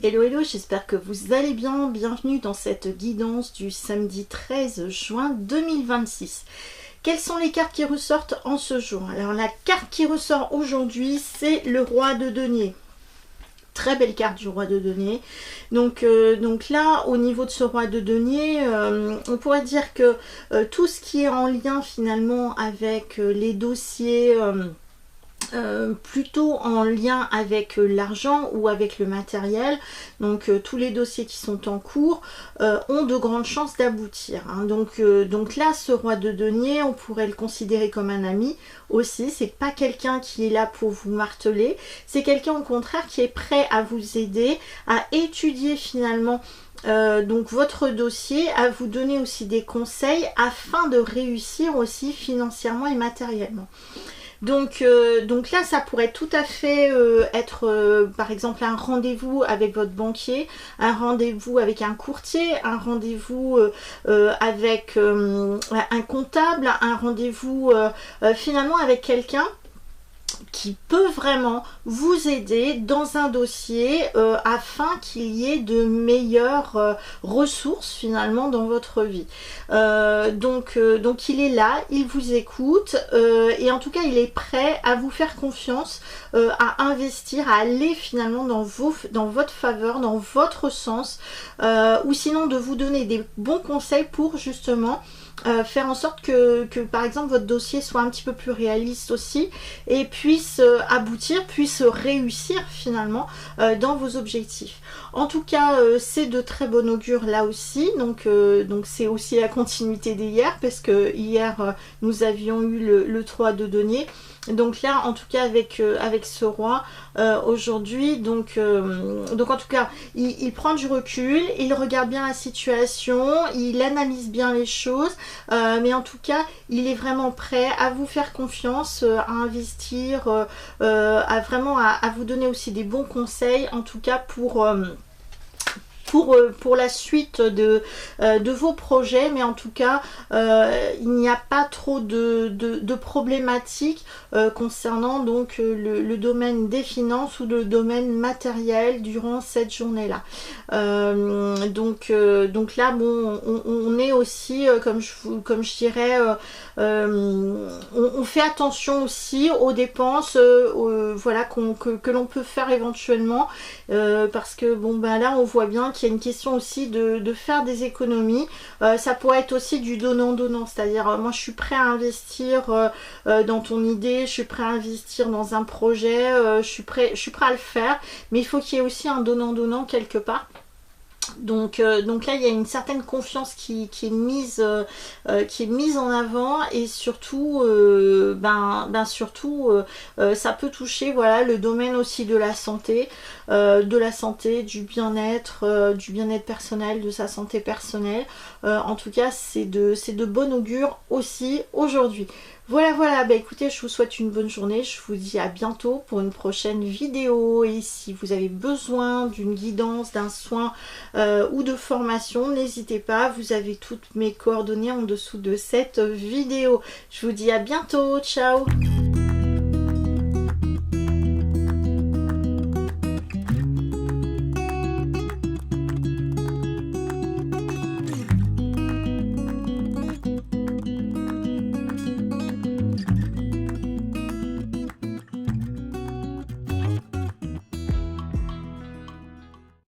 Hello hello, j'espère que vous allez bien. Bienvenue dans cette guidance du samedi 13 juin 2026. Quelles sont les cartes qui ressortent en ce jour? Alors la carte qui ressort aujourd'hui, c'est le roi de denier. Très belle carte du roi de denier. Donc là, au niveau de ce roi de denier, on pourrait dire que tout ce qui est en lien finalement avec les dossiers... plutôt en lien avec l'argent ou avec le matériel, donc tous les dossiers qui sont en cours ont de grandes chances d'aboutir, hein. Donc là, ce roi de denier, on pourrait le considérer comme un ami aussi. C'est pas quelqu'un qui est là pour vous marteler, c'est quelqu'un au contraire qui est prêt à vous aider, à étudier finalement donc votre dossier, à vous donner aussi des conseils afin de réussir aussi financièrement et matériellement. Donc là, ça pourrait tout à fait être par exemple un rendez-vous avec votre banquier, un rendez-vous avec un courtier, un rendez-vous avec un comptable, un rendez-vous finalement avec quelqu'un qui peut vraiment vous aider dans un dossier afin qu'il y ait de meilleures ressources finalement dans votre vie. Donc il est là, il vous écoute et en tout cas il est prêt à vous faire confiance, à investir, à aller finalement dans votre faveur, dans votre sens, ou sinon de vous donner des bons conseils pour justement faire en sorte que par exemple votre dossier soit un petit peu plus réaliste aussi et puisse aboutir, puisse réussir finalement dans vos objectifs. En tout cas, c'est de très bon augure là aussi, donc c'est aussi la continuité d'hier, parce que hier nous avions eu le 3 de denier. Donc là, en tout cas, avec ce roi aujourd'hui, donc en tout cas, il prend du recul, il regarde bien la situation, il analyse bien les choses, mais en tout cas, il est vraiment prêt à vous faire confiance, à investir, à vraiment à vous donner aussi des bons conseils, en tout cas pour la suite de vos projets. Mais en tout cas il n'y a pas trop de problématiques concernant donc le domaine des finances ou le domaine matériel durant cette journée là. Donc là bon, on est aussi comme je dirais on fait attention aussi aux dépenses voilà que l'on peut faire éventuellement, parce que bon ben là on voit bien qu'il y a une question aussi de faire des économies. Ça pourrait être aussi du donnant-donnant, c'est-à-dire moi je suis prêt à investir dans ton idée, je suis prêt à investir dans un projet, je suis prêt à le faire, mais il faut qu'il y ait aussi un donnant-donnant quelque part. Donc là il y a une certaine confiance qui est mise en avant, et surtout ça peut toucher voilà le domaine aussi de la santé, du bien-être personnel, de sa santé personnelle. En tout cas c'est de bon augure aussi aujourd'hui. Voilà, bah écoutez, je vous souhaite une bonne journée, je vous dis à bientôt pour une prochaine vidéo, et si vous avez besoin d'une guidance, d'un soin ou de formation, n'hésitez pas, vous avez toutes mes coordonnées en dessous de cette vidéo. Je vous dis à bientôt, ciao.